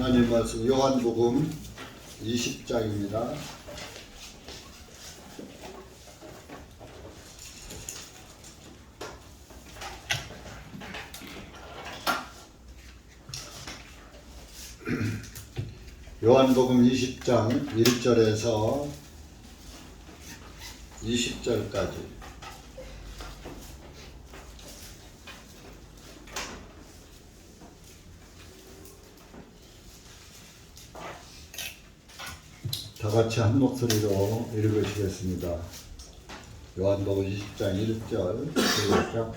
하나님 말씀 요한복음 20장입니다. 요한복음 20장 1절에서 20절까지 다 같이 한 목소리로 읽으시겠습니다. 요한복음 20장 1절 시작.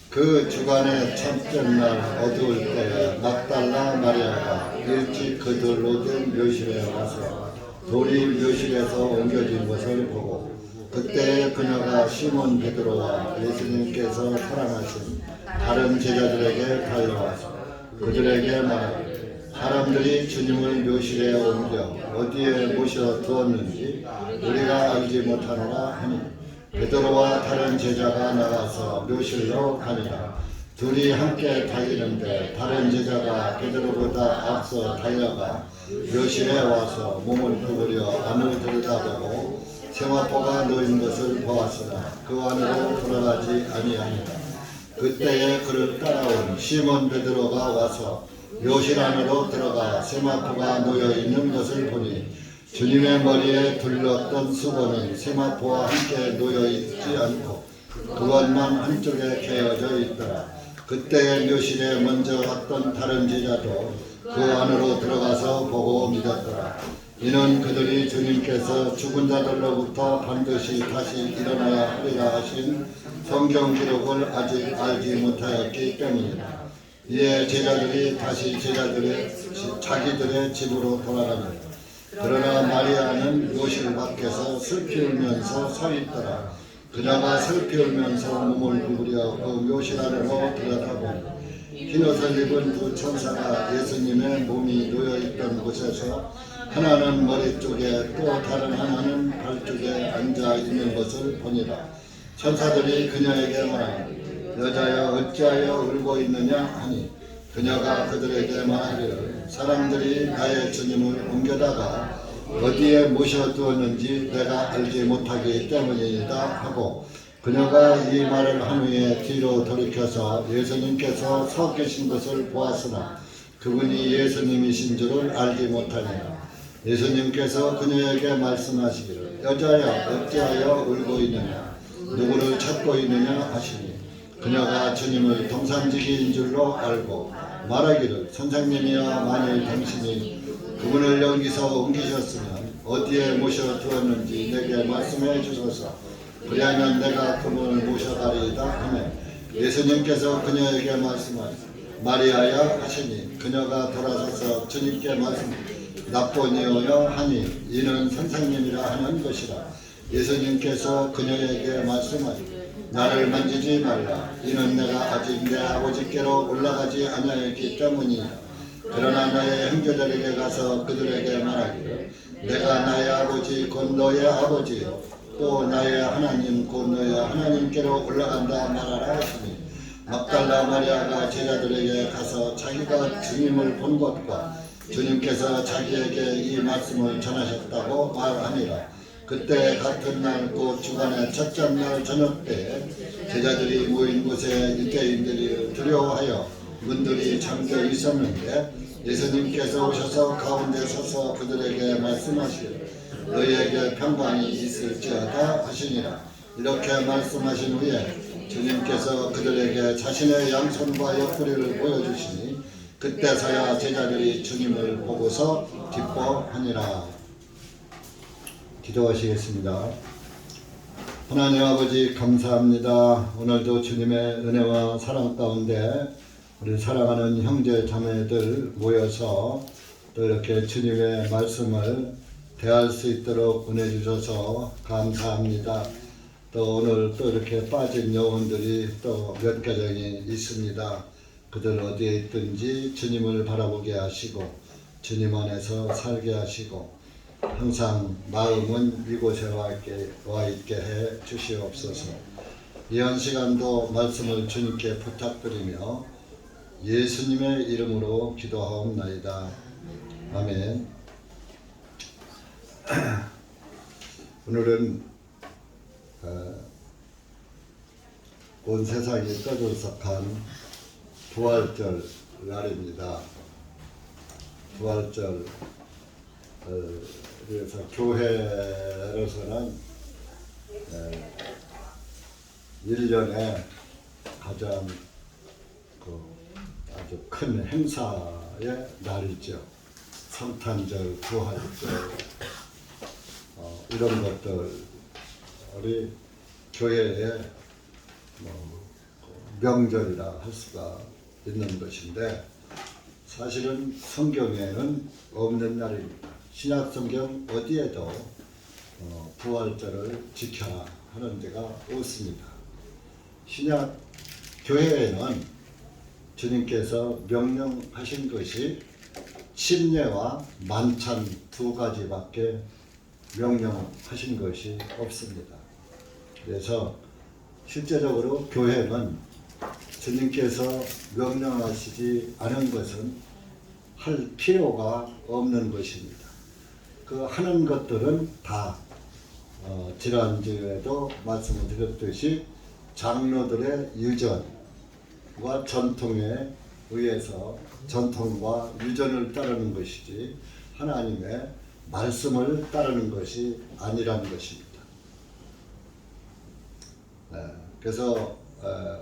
그 주간의 첫째 날 어두울 때에 막달라 마리아가 일찍 그들로 된 묘실에 와서 돌이 묘실에서 옮겨진 것을 보고 그때 그녀가 시몬 베드로와 예수님께서 사랑하신 다른 제자들에게 달려와서 그들에게 말하되 사람들이 주님을 묘실에 옮겨 어디에 모셔 두었는지 우리가 알지 못하노라 하니 베드로와 다른 제자가 나가서 묘실로 가니라. 둘이 함께 달리는데 다른 제자가 베드로보다 앞서 달려가 묘실에 와서 몸을 구부려 안을 들여다보고 세마포가 놓인 것을 보았으나 그 안으로 들어가지 아니하니라. 그때에 그를 따라온 시몬 베드로가 와서 묘실 안으로 들어가 세마포가 놓여 있는 것을 보니 주님의 머리에 둘렀던 수건은 세마포와 함께 놓여 있지 않고 그것만 한쪽에 개어져 있더라. 그때 묘실에 먼저 왔던 다른 제자도 그 안으로 들어가서 보고 믿었더라. 이는 그들이 주님께서 죽은 자들로부터 반드시 다시 일어나야 하리라 하신 성경 기록을 아직 알지 못하였기 때문이다. 이에 제자들이 다시 자기들의 집으로 돌아가니라. 그러나 마리아는 묘실 밖에서 슬피 울면서 서 있더라. 그녀가 슬피 울면서 몸을 구부려 그 묘실 안으로 들여다보니 흰옷을 입은 두 천사가 예수님의 몸이 놓여있던 곳에서 하나는 머리 쪽에 또 다른 하나는 발 쪽에 앉아 있는 것을 보니라. 천사들이 그녀에게 말하니 여자여 어찌하여 울고 있느냐 하니 그녀가 그들에게 말하기를 사람들이 나의 주님을 옮겨다가 어디에 모셔두었는지 내가 알지 못하기 때문이다 하고 그녀가 이 말을 한 후에 뒤로 돌이켜서 예수님께서 서 계신 것을 보았으나 그분이 예수님이신 줄을 알지 못하니라. 예수님께서 그녀에게 말씀하시기를 여자여 어찌하여 울고 있느냐 누구를 찾고 있느냐 하시니 그녀가 주님을 동산지기인 줄로 알고 말하기를 선생님이여 만일 당신이 그분을 여기서 옮기셨으면 어디에 모셔두었는지 내게 말씀해 주소서. 그리하면 내가 그분을 모셔가리이다 하며 예수님께서 그녀에게 말씀하시니 마리아야 하시니 그녀가 돌아서서 주님께 말씀 나보니오여 하니 이는 선생님이라 하는 것이라. 예수님께서 그녀에게 말씀하시니 나를 만지지 말라. 이는 내가 아직 내 아버지께로 올라가지 아니하였기 때문이야. 그러나 나의 형제들에게 가서 그들에게 말하기를 내가 나의 아버지 곧 너의 아버지요 또 나의 하나님 곧 너의 하나님께로 올라간다 말하라 하시니 막달라 마리아가 제자들에게 가서 자기가 주님을 본 것과 주님께서 자기에게 이 말씀을 전하셨다고 말하니라. 그때 같은 날 곧 주간의 첫째 날 저녁 때 제자들이 모인 곳에 유대인들이 두려워하여 문들이 잠겨 있었는데 예수님께서 오셔서 가운데 서서 그들에게 말씀하시기를 너희에게 평강이 있을지어다 하시니라. 이렇게 말씀하신 후에 주님께서 그들에게 자신의 양손과 옆구리를 보여주시니 그때서야 제자들이 주님을 보고서 기뻐하니라. 기도하시겠습니다. 하나님 아버지 감사합니다. 오늘도 주님의 은혜와 사랑 가운데 우리 사랑하는 형제 자매들 모여서 또 이렇게 주님의 말씀을 대할 수 있도록 은혜 주셔서 감사합니다. 또 오늘 또 이렇게 빠진 영혼들이 또 몇 가정이 있습니다. 그들 어디에 있든지 주님을 바라보게 하시고 주님 안에서 살게 하시고 항상 마음은 이곳에 와 있게 해 주시옵소서. 이한 시간도 말씀을 주님께 부탁드리며 예수님의 이름으로 기도하옵나이다. 아멘. 오늘은 온 세상이 떠들썩한 부활절 날입니다. 부활절, 그래서 교회로서는 1년에 가장 아주 큰 행사의 날이죠. 성탄절, 부활절, 이런 것들이 교회의 명절이라 할 수가 있는 것인데, 사실은 성경에는 없는 날입니다. 신약 성경 어디에도 부활절을 지켜라 하는 데가 없습니다. 신약 교회에는 주님께서 명령하신 것이 침례와 만찬 두 가지밖에 명령하신 것이 없습니다. 그래서 실제적으로 교회는 주님께서 명령하시지 않은 것은 할 필요가 없는 것입니다. 그 하는 것들은 다 지난주에도 말씀을 드렸듯이 장로들의 유전과 전통에 의해서 전통과 유전을 따르는 것이지 하나님의 말씀을 따르는 것이 아니라는 것입니다. 그래서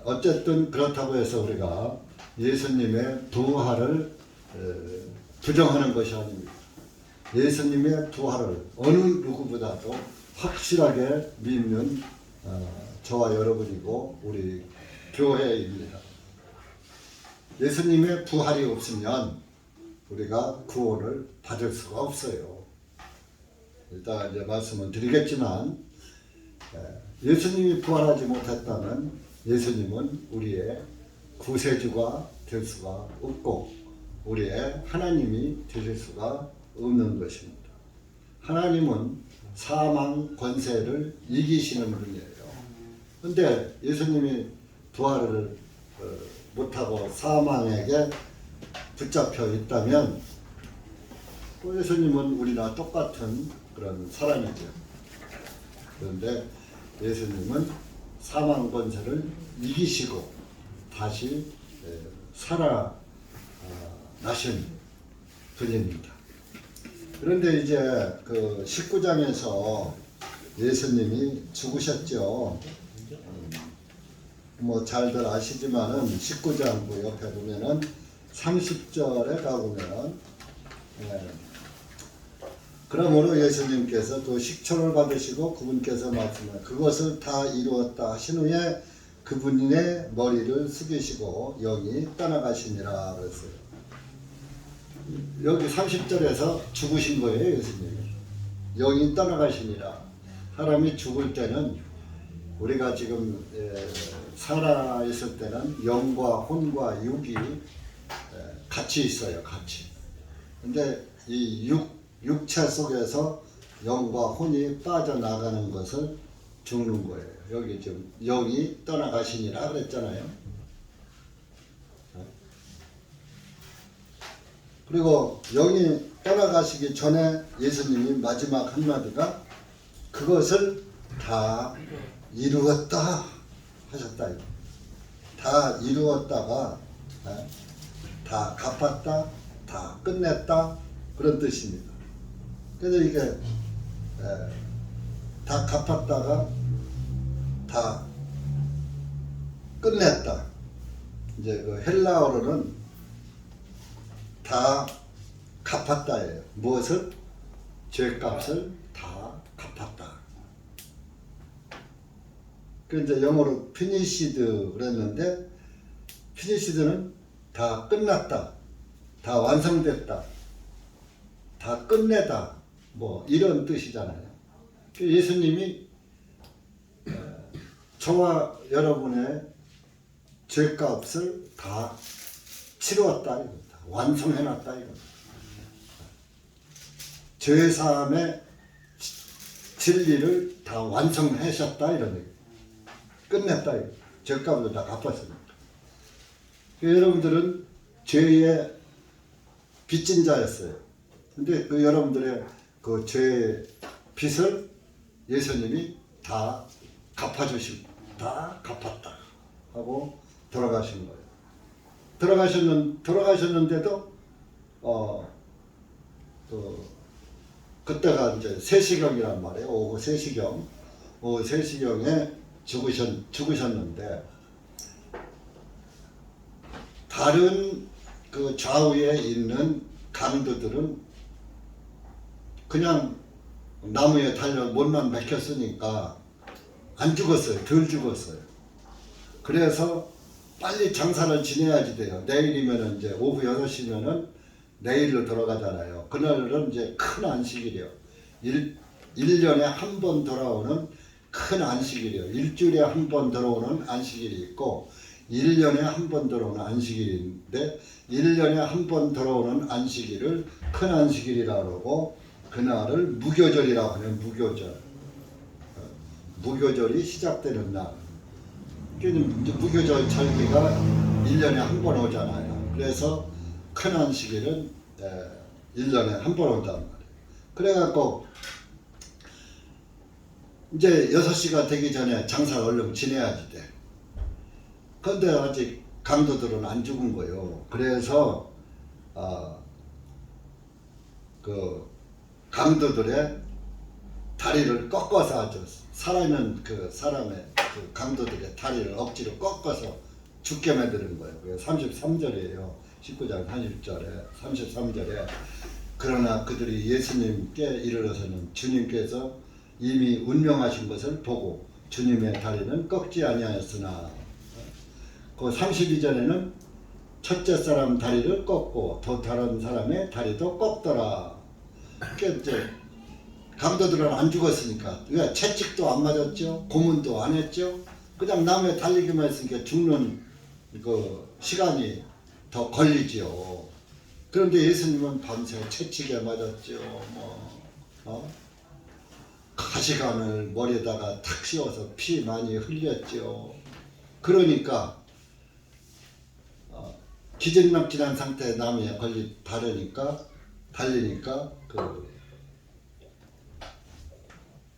어쨌든 그렇다고 해서 우리가 예수님의 부활을 부정하는 것이 아닙니다. 예수님의 부활을 어느 누구보다도 확실하게 믿는 저와 여러분이고 우리 교회입니다. 예수님의 부활이 없으면 우리가 구원을 받을 수가 없어요. 일단 이제 말씀을 드리겠지만, 예수님이 부활하지 못했다면 예수님은 우리의 구세주가 될 수가 없고 우리의 하나님이 되실 수가 없는 것입니다. 하나님은 사망 권세를 이기시는 분이에요. 그런데 예수님이 부활을 못하고 사망에게 붙잡혀 있다면 또 예수님은 우리나 똑같은 그런 사람이죠. 그런데 예수님은 사망 권세를 이기시고 다시 살아나신 분입니다. 그런데 이제 그 19장에서 예수님이 죽으셨죠. 뭐 잘들 아시지만은 19장 그 옆에 보면은 30절에 가보면 그러므로 예수님께서 또 식초를 받으시고 그분께서 말씀을 그것을 다 이루었다 하신 후에 그분의 머리를 숙이시고 영이 떠나가시니라 그랬어요. 여기 30절에서 죽으신 거예요. 예수님이 영이 떠나가시니라. 사람이 죽을 때는 우리가 지금 살아있을 때는 영과 혼과 육이 같이 있어요. 같이. 근데 이 육체 속에서 영과 혼이 빠져나가는 것을 죽는 거예요. 여기 지금 영이 떠나가시니라 그랬잖아요. 그리고 영이 떠나가시기 전에 예수님이 마지막 한마디가 그것을 다 이루었다 하셨다. 다 이루었다가 다 갚았다, 다 끝냈다 그런 뜻입니다. 그래서 이게 다 갚았다가 다 끝냈다. 이제 그 헬라어로는 다 갚았다예요. 무엇을? 죄값을 다 갚았다. 그 이제 영어로 finished 그랬는데 finished는 다 끝났다, 다 완성됐다, 다 끝내다 뭐 이런 뜻이잖아요. 예수님이 저와 여러분의 죄값을 다 치루었다 이겁니다. 완성해놨다 이겁니다. 죄사함의 진리를 다 완성하셨다 이런 얘기. 끝냈다 이거. 죄값을 다 갚았으니까. 여러분들은 죄의 빚진 자였어요. 근데 그 여러분들의 그 죄의 빚을 예수님이 다 갚아주시고 다 갚았다 하고 돌아가신 거예요. 돌아가셨는데도 그때가 이제 3시경이란 말이에요. 오후 3시경. 오후 3시경에 죽으셨는데 다른 그 좌우에 있는 강도들은 그냥 나무에 달려 못만 박혔으니까 안 죽었어요. 덜 죽었어요. 그래서 빨리 장사를 지내야지 돼요. 내일이면은 이제 오후 6시면은 내일로 돌아가잖아요. 그날은 이제 큰 안식일이요. 1년에 한 번 돌아오는 큰 안식일이요. 일주일에 한 번 들어오는 안식일이 있고 1년에 한 번 들어오는 안식일인데 1년에 한 번 들어오는 안식일을 큰 안식일이라고 그러고 그날을 무교절이라고 해요. 무교절이 시작되는 날. 이제 무교절 절기가 1년에 한 번 오잖아요. 그래서 큰 안식일은 1년에 한 번 온단 말이에요. 그래갖고 이제 6시가 되기 전에 장사를 얼른 지내야지 돼. 그런데 아직 강도들은 안 죽은 거예요. 그래서 그 강도들의 다리를 꺾어서 아주 살아있는 그 사람의 그 강도들의 다리를 억지로 꺾어서 죽게 만드는 거예요. 그게 33절이에요. 19장 33절에 그러나 그들이 예수님께 이르러서는 주님께서 이미 운명하신 것을 보고 주님의 다리는 꺾지 아니하였으나 그 32절에는 첫째 사람 다리를 꺾고 또 다른 사람의 다리도 꺾더라. 그러니까 이제 강도들은 안 죽었으니까 왜 채찍도 안 맞았죠, 고문도 안 했죠. 그냥 나무에 달리기만 했으니까 죽는 그 시간이 더 걸리지요. 그런데 예수님은 밤새 채찍에 맞았죠. 가시관을 머리에다가 탁 씌워서 피 많이 흘렸죠. 그러니까 기진맥진한 상태에 나무에 달리니까 그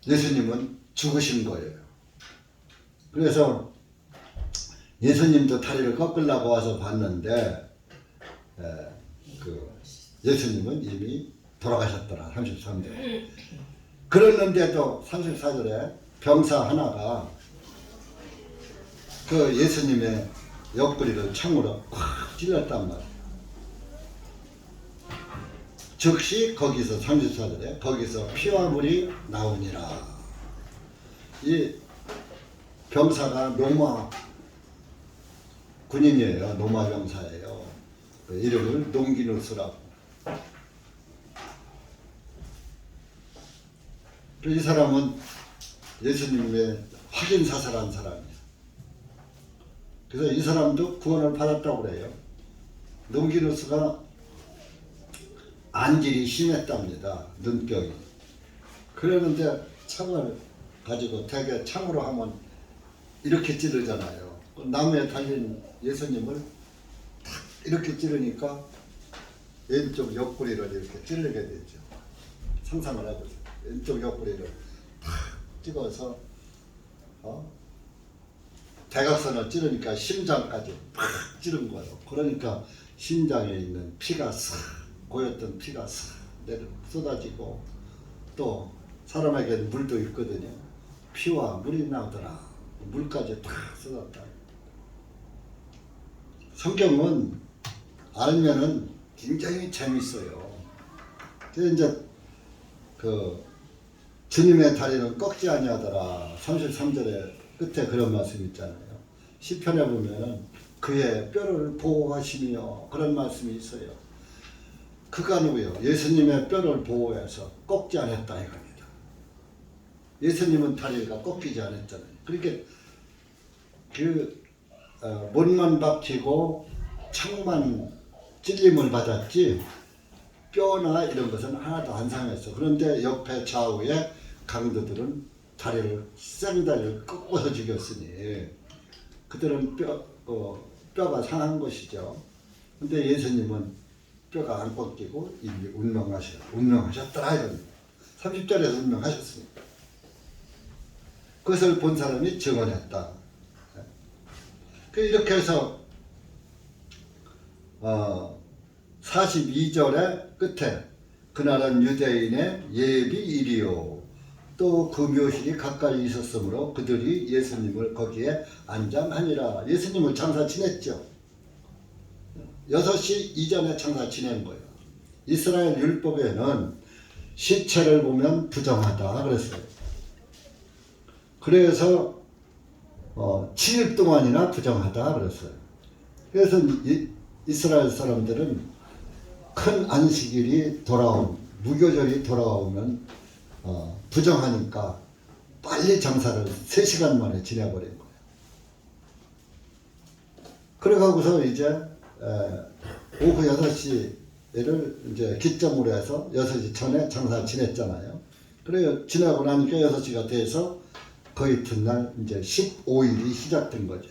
예수님은 죽으신 거예요. 그래서 예수님도 다리를 꺾으려고 와서 봤는데 그 예수님은 이미 돌아가셨더라. 33절. 그랬는데도 34절에 병사 하나가 그 예수님의 옆구리를 창으로 콱 찔렀단 말이에요. 즉시 거기서 34절에 거기서 피와 물이 나오니라. 이 병사가 로마 군인이에요. 로마 병사예요. 그 이름을 농기누스라고. 이 사람은 예수님의 확인 사살한 사람이에요. 그래서 이 사람도 구원을 받았다고 그래요. 농기누스가 안질이 심했답니다. 눈병이. 그러는데 창을 가지고 대개 창으로 하면 이렇게 찌르잖아요. 나무에 달린 예수님을 탁 이렇게 찌르니까 왼쪽 옆구리를 이렇게 찌르게 되죠. 상상을 해보세요. 왼쪽 옆구리를 탁 찍어서 대각선을 찌르니까 심장까지 팍 찌른 거예요. 그러니까 심장에 있는 피가 싹 고였던 피가 싹 쏟아지고 또 사람에게는 물도 있거든요. 피와 물이 나오더라. 물까지 다 쏟았다. 성경은 알면은 굉장히 재밌어요. 그래서 이제 그 주님의 다리는 꺾지 아니하더라. 33절에 끝에 그런 말씀 있잖아요. 시편에 보면은 그의 뼈를 보호하시며 그런 말씀이 있어요. 그가 누구요? 예수님의 뼈를 보호해서 꺾지 않았다 이겁니다. 예수님은 다리가 꺾이지 않았잖아요. 그렇게 못만 박히고 창만 찔림을 받았지 뼈나 이런 것은 하나도 안 상했어. 그런데 옆에 좌우에 강도들은 생다리를 꺾어서 죽였으니 그들은 뼈가 상한 것이죠. 근데 예수님은 뼈가 안 꺾이고 이미 운명하셨더라 이런 30절에서 운명하셨습니다. 그것을 본 사람이 증언했다. 이렇게 해서 42절의 끝에 그날은 유대인의 예비일이요 또 그 묘실이 가까이 있었으므로 그들이 예수님을 거기에 안장하니라. 예수님을 장사 지냈죠. 6시 이전에 장사 지낸 거예요. 이스라엘 율법에는 시체를 보면 부정하다 그랬어요. 그래서 7일 동안이나 부정하다 그랬어요. 그래서 이스라엘 사람들은 큰 안식일이 무교절이 돌아오면 부정하니까 빨리 장사를 3시간 만에 지내버린 거예요. 그래가고서 이제 오후 6시를 이제 기점으로 해서 6시 전에 장사를 지냈잖아요. 그래요. 지나고 나니까 6시가 돼서 그 이튿날 이제 15일이 시작된 거죠.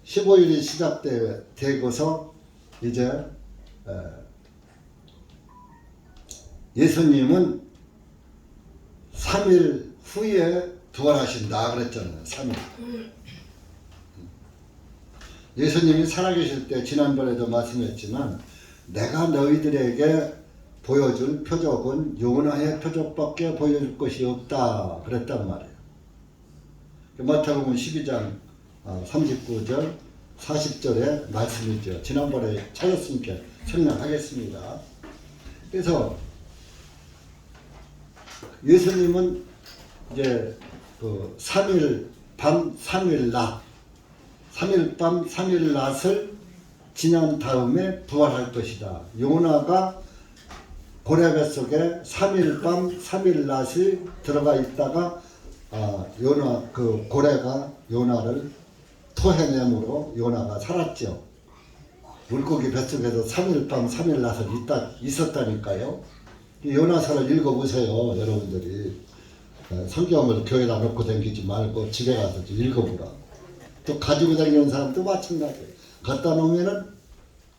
15일이 시작되고서 이제 예수님은 3일 후에 부활하신다 그랬잖아요. 3일. 예수님이 살아계실 때 지난번에도 말씀했지만 내가 너희들에게 보여줄 표적은 요나의 표적밖에 보여줄 것이 없다 그랬단 말이에요. 마태복음 12장 39절 40절의 말씀이죠. 지난번에 찾았으니까 설명하겠습니다. 그래서 예수님은 이제 그 3일 밤 3일 낮 3일 밤 3일 낮을 지난 다음에 부활할 것이다. 요나가 고레 뱃속에 3일 밤 3일 낮이 들어가 있다가 요나 그 고래가 요나를 토해내므로 요나가 살았죠. 물고기 뱃속에서 3일 밤 3일 낮을 있었다니까요. 요나서를 읽어보세요, 여러분들이. 성경을 교회에다 놓고 다니지 말고 집에 가서 읽어보라. 또 가지고 다니는 사람도 마찬가지예요. 갖다 놓으면은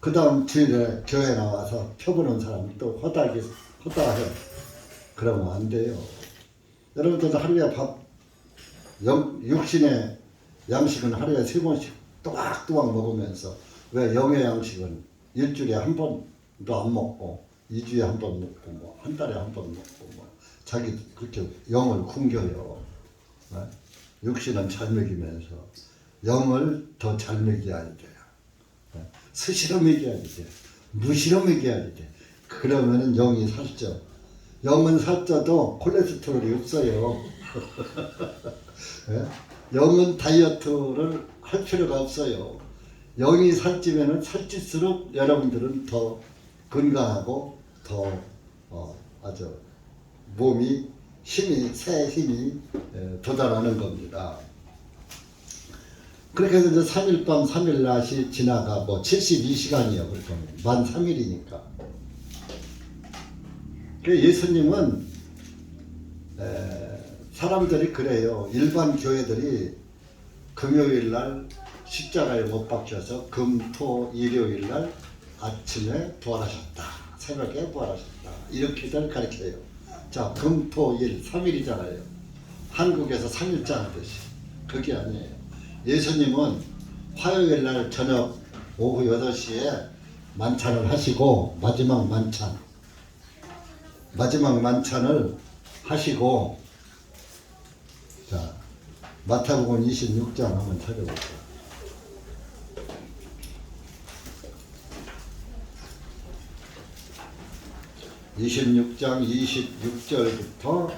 그 다음 주일에 교회 나와서 펴보는 사람이 또 허다해요. 그러면 안 돼요. 여러분들도 하루에 육신의 양식은 하루에 3번씩 또박또박 먹으면서 왜 영의 양식은 일주일에 한 번도 안 먹고 2주에 한 번 먹고 뭐 한 달에 한 번 먹고 뭐 자기 그렇게 영을 굶겨요. 네? 육신은 잘 먹이면서 영을 더 잘 먹여야 돼요. 네? 스시로 먹여야 돼. 무시로 먹여야 돼. 그러면은 영이 살쪄. 영은 살쪄도 콜레스테롤이 없어요. 네? 영은 다이어트를 할 필요가 없어요. 영이 살찌면은 살찔수록 여러분들은 더 건강하고 더 아주 몸이 새 힘이 돋아나는 겁니다. 그렇게 해서 이제 3일 밤 3일 낮이 지나가고 72시간이요. 그렇게 만 3일이니까. 예수님은 사람들이 그래요. 일반 교회들이 금요일 날 십자가에 못 박혀서 금, 토, 일요일 날 아침에 부활하셨다. 새벽에 부활하셨다. 이렇게들 가르쳐요. 자, 금, 토, 일 3일이잖아요. 한국에서 3일째 하듯이. 그게 아니에요. 예수님은 화요일 날 저녁 오후 8시에 만찬을 하시고 마지막 만찬을 하시고 자, 마태복음 26장 한번 찾아볼게요. (26장) 26절부터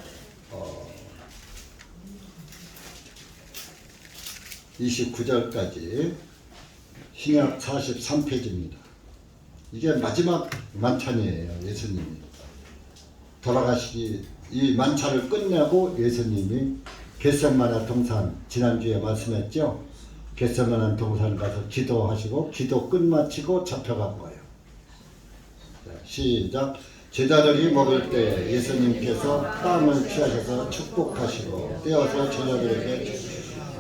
29절까지 신약 43페이지입니다. 이게 마지막 만찬이에요. 예수님이 돌아가시기 이 만찬을 끝내고 예수님이 겟세마네 동산 지난주에 말씀했죠. 겟세마네 동산 가서 기도하시고 기도 끝마치고 잡혀간 거예요. 자, 시작. 제자들이 먹을 때 예수님께서 빵을 취하셔서 축복하시고 떼어서 제자들에게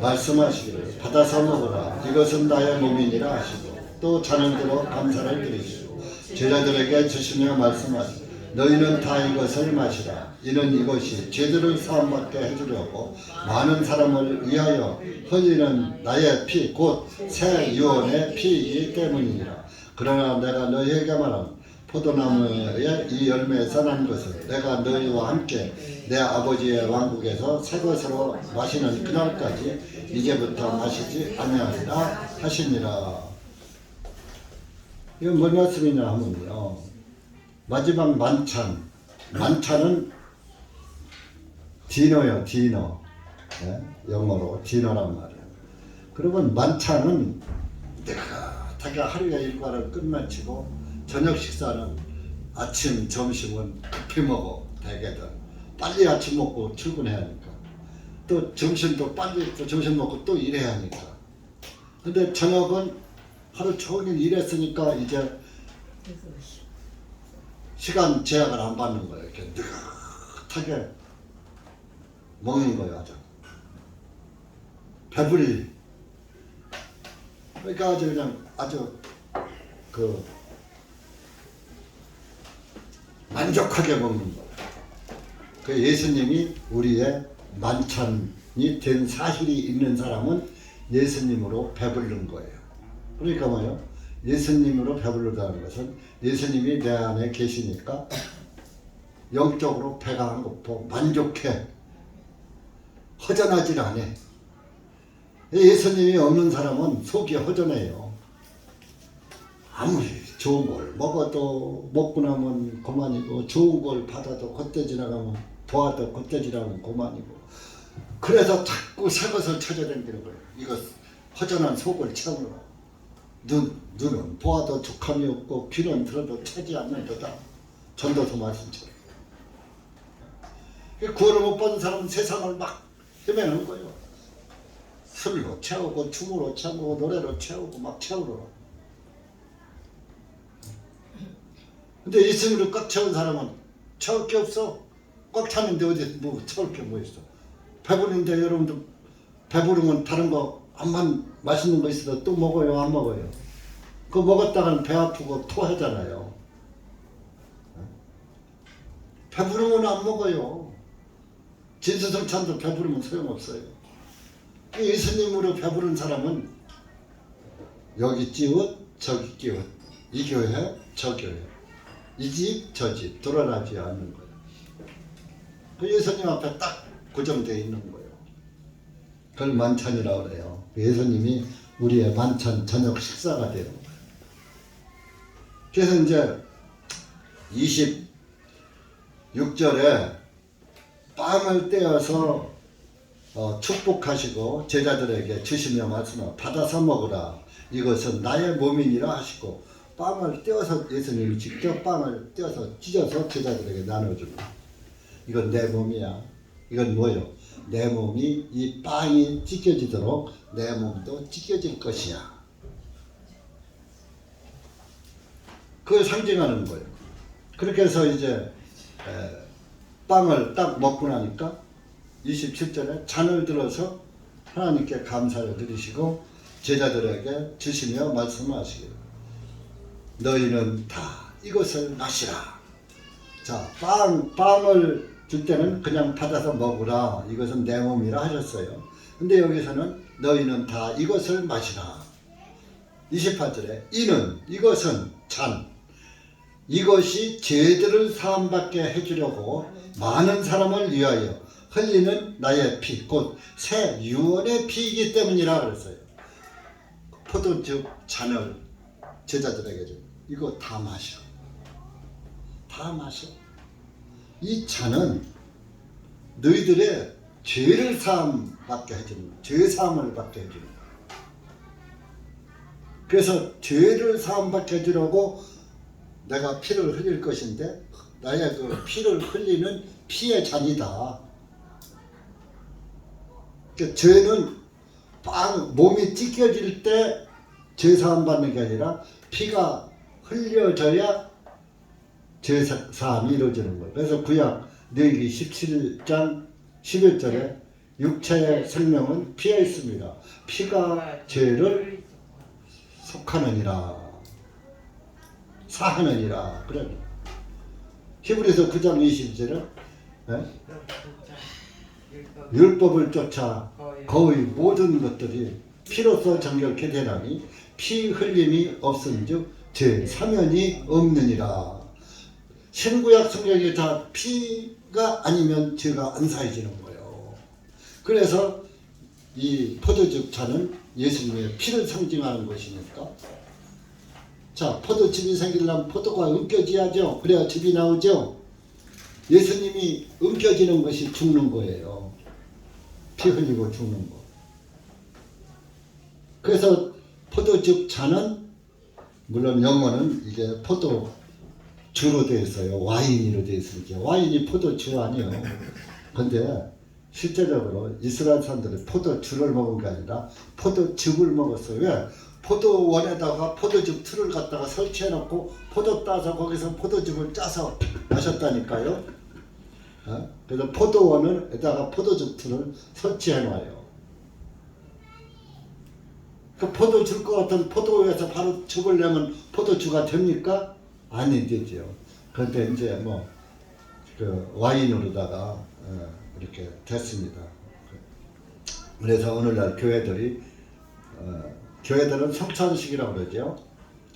말씀하시기를 받아서 먹으라 이것은 나의 몸이니라 하시고 또 잔을 들어 감사를 드리시고 제자들에게 주시며 말씀하시되 너희는 다 이것을 마시라. 이는 이것이 죄들을 사함받게 해주려고 많은 사람을 위하여 흘리는 나의 피 곧 새 유언의 피이기 때문이니라. 그러나 내가 너희에게 말한 포도나무의 이 열매에서 난 것을 내가 너희와 함께 내 아버지의 왕국에서 새 것으로 마시는 그날까지 이제부터 마시지 아니하리라 하시니라. 이건 뭔 말씀이냐 하면요, 마지막 만찬은 디너요, 디너. 네? 영어로 디너란 말이에요. 그러면 만찬은 내가 하루의 일과를 끝마치고 저녁 식사는 아침, 점심은 급히 먹어. 대개들 빨리 아침 먹고 출근해야 하니까, 또 점심도 빨리 또 점심 먹고 또 일해야 하니까. 근데 저녁은 하루 종일 일했으니까 이제 시간 제약을 안 받는 거예요. 이렇게 느긋하게 먹는 거예요. 아주 배불리. 그러니까 아주 그냥 아주 만족하게 먹는 거예요. 그 예수님이 우리의 만찬이 된 사실이 있는 사람은 예수님으로 배부른 거예요. 그러니까 뭐예요? 예수님으로 배부르다는 것은 예수님이 내 안에 계시니까 영적으로 배가 안 고파 만족해. 허전하질 않아. 예수님이 없는 사람은 속이 허전해요. 아무리 좋은 걸 먹어도 먹고 나면 그만이고, 좋은 걸 받아도 겉대 지나가면 보아도 겉대 지나가면 그만이고, 그래서 자꾸 새 것을 찾아다니는 거예요. 이거 허전한 속을 채우느라. 눈은 보아도 족함이 없고 귀는 들어도 채지 않는 거다. 전도서 말씀처럼. 구원을 못 받은 사람은 세상을 막 헤매는 거예요. 술로 채우고 춤으로 채우고 노래로 채우고 막 채우러. 근데 예수님으로 꽉 채운 사람은 채울 게 없어. 꽉 찼는데 어디 뭐 채울 게 뭐 있어. 배부른데 여러분들 배부르면 다른 거 암만 맛있는 거 있어도 또 먹어요, 안 먹어요? 그거 먹었다가는 배 아프고 토하잖아요. 배부르면 안 먹어요. 진수성찬도 배부르면 소용없어요. 예수님으로 배부른 사람은 여기 찌웃 저기 끼웃, 이 교회 저 교회, 이 집 저 집 돌아가지 않는 거예요. 그 예수님 앞에 딱 고정되어 있는 거예요. 그걸 만찬이라고 그래요. 예수님이 우리의 만찬 저녁 식사가 되는 거예요. 그래서 이제 26절에 빵을 떼어서 축복하시고 제자들에게 주시며 말씀하시고 받아서 먹으라. 이것은 나의 몸이니라 하시고 빵을 떼어서 예수님이 직접 빵을 떼어서 찢어서 제자들에게 나눠줍니다. 이건 내 몸이야. 이건 뭐요? 내 몸이 이 빵이 찢겨지도록 내 몸도 찢겨질 것이야. 그걸 상징하는 거예요. 그렇게 해서 이제 빵을 딱 먹고 나니까 27절에 잔을 들어서 하나님께 감사를 드리시고 제자들에게 주시며 말씀하시기를 너희는 다 이것을 마시라. 자, 빵을 줄 때는 그냥 받아서 먹으라. 이것은 내 몸이라 하셨어요. 근데 여기서는 너희는 다 이것을 마시라. 28절에 이것은 잔. 이것이 죄들을 사함받게 해주려고 많은 사람을 위하여 흘리는 나의 피, 곧 새 유언의 피이기 때문이라 그랬어요. 포도즙 잔을 제자들에게 좀 이거 다 마셔. 다 마셔. 이 잔은 너희들의 죄를 사함받게 해주는 거야. 죄 사함을 받게 해주는 거야. 그래서 죄를 사함받게 해주려고 내가 피를 흘릴 것인데 나의 그 피를 흘리는 피의 잔이다. 그러니까 죄는 몸이 찢겨질 때 죄 사함 받는 게 아니라 피가 흘려져야 죄 사함이 이루어지는 거예요. 그래서 구약 레위기 17장 11절에 육체의 생명은 피에 있습니다. 피가 죄를 속하느니라. 사하느니라. 그래. 히브리서 9장 20절은 율법을 쫓아 거의 모든 것들이 피로써 정결케 되나니 피 흘림이 없은즉 죄 사면이 없느니라. 신구약 성경에 다 피가 아니면 죄가 안 사해지는 거예요. 그래서 이 포도즙 차는 예수님의 피를 상징하는 것이니까. 자, 포도즙이 생기려면 포도가 엉겨져야죠. 그래야 즙이 나오죠. 예수님이 엉겨지는 것이 죽는 거예요. 피 흘리고 죽는 거. 그래서 포도즙 차는 물론 영어는 이게 포도주로 되어 있어요. 와인으로 되어 있으니까. 와인이 포도주 아니에요. 근데 실제적으로 이스라엘 사람들은 포도주를 먹은 게 아니라 포도즙을 먹었어요. 왜? 포도원에다가 포도즙 틀을 갖다가 설치해 놓고 포도 따서 거기서 포도즙을 짜서 마셨다니까요. 그래서 포도원에다가 포도즙 틀을 설치해 놔요. 그 포도 줄 것 같은 포도에서 바로 즙을 내면 포도주가 됩니까? 아니 되죠. 그런데 이제 뭐 그 와인으로다가 이렇게 됐습니다. 그래서 오늘날 교회들이 교회들은 성찬식이라고 그러죠.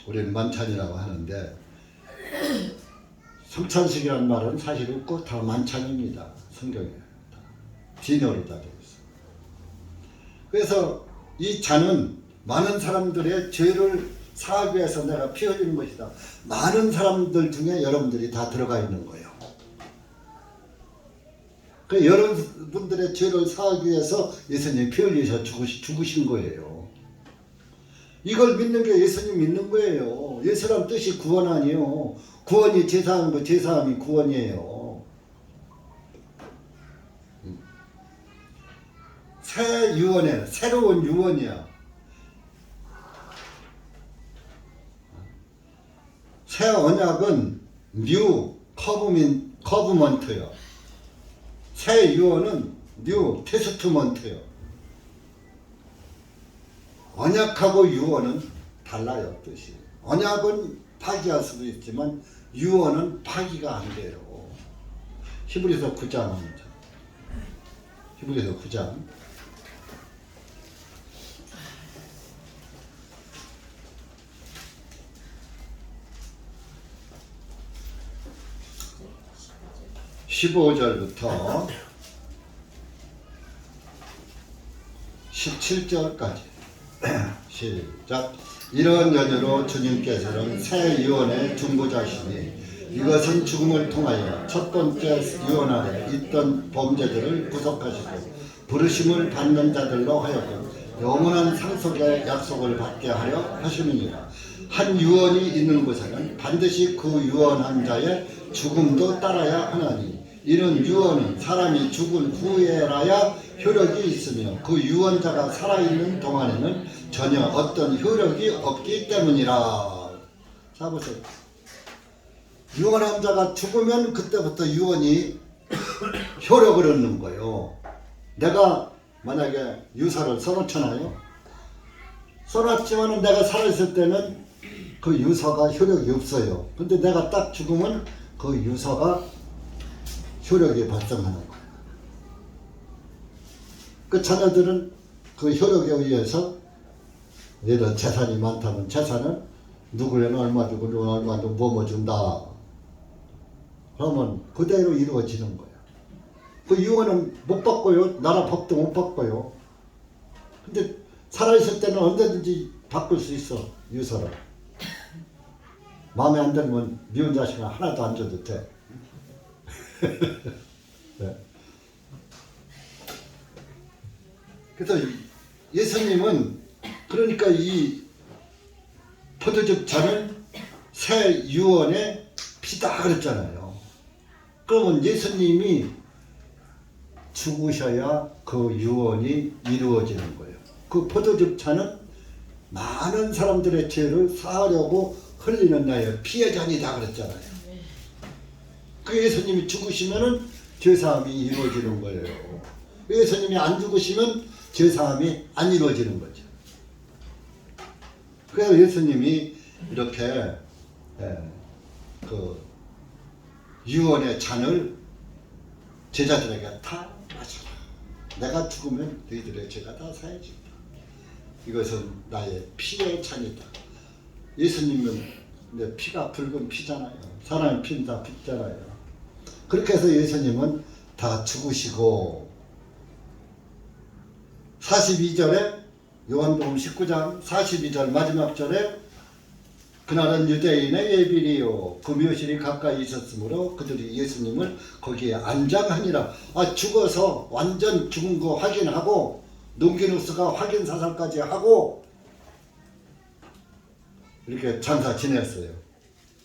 우리는 만찬이라고 하는데 성찬식이라는 말은 사실 없고 다 만찬입니다. 성경에 다 디너로 다 되어 있어요. 그래서 이 잔은 많은 사람들의 죄를 사하기 위해서 내가 피 흘리는 것이다. 많은 사람들 중에 여러분들이 다 들어가 있는 거예요. 그 여러분들의 죄를 사하기 위해서 예수님이 피 흘리셔 죽으신 거예요. 이걸 믿는 게 예수님 믿는 거예요. 예수란 뜻이 구원 아니에요. 구원이 제사하는 거, 제사함이 구원이에요. 새 유언에 새로운 유언이야. 새 언약은 뉴 커브먼트요. 새 유언은 뉴 테스트먼트요. 언약하고 유언은 달라요, 뜻이. 언약은 파기할 수도 있지만 유언은 파기가 안 돼요. 히브리서 9장입니다. 히브리서 9장. (15절부터) (17절까지) 시작. 이러한 연유로 주님께서는 새 유언의 중보자시니 이것은 죽음을 통하여 첫 번째 유언 안에 있던 범죄들을 구속하시고 부르심을 받는 자들로 하여금 영원한 상속의 약속을 받게 하려 하시느니라. 한 유언이 있는 곳에는 반드시 그 유언한 자의 죽음도 따라야 하나니 이런 유언은 사람이 죽은 후에라야 효력이 있으며 그 유언자가 살아있는 동안에는 전혀 어떤 효력이 없기 때문이라. 자 보세요. 유언한 자가 죽으면 그때부터 유언이 효력을 얻는 거예요. 내가 만약에 유서를 써놓잖아요. 써놨지만 내가 살아있을 때는 그 유서가 효력이 없어요. 근데 내가 딱 죽으면 그 유서가 효력이 발생하는 거예요. 그 자녀들은 그 효력에 의해서 예를 재산이 많다면 재산은 누구에는 얼마 주고 누구는 얼마 주고 뭐뭐 준다. 그러면 그대로 이루어지는 거예요. 그 유언은 못 바꿔요. 나라 법도 못 바꿔요. 근데 살아있을 때는 언제든지 바꿀 수 있어. 유서를. 마음에 안 들면 미운 자식은 하나도 안 줘도 돼. 네. 그래서 예수님은 그러니까 이 포도즙 잔은 새 유언의 피다 그랬잖아요. 그러면 예수님이 죽으셔야 그 유언이 이루어지는 거예요. 그 포도즙 잔은 많은 사람들의 죄를 사하려고 흘리는 나의 피의 잔이다 그랬잖아요. 그 예수님이 죽으시면은 죄사함이 이루어지는 거예요. 예수님이 안 죽으시면 죄사함이 안 이루어지는 거죠. 그래서 예수님이 이렇게 그 유언의 잔을 제자들에게 다 마셔라. 내가 죽으면 너희들의 죄가 다 사해진다. 이것은 나의 피의 잔이다. 예수님은 내 피가 붉은 피잖아요. 사람의 피는 다 붉잖아요. 그렇게 해서 예수님은 다 죽으시고 42절에 요한복음 19장 42절 마지막 절에 그날은 유대인의 예비리요 금요실이 가까이 있었으므로 그들이 예수님을 거기에 안장하니라. 죽어서 완전 죽은 거 확인하고 농기누스가 확인 사살까지 하고 이렇게 장사 지냈어요.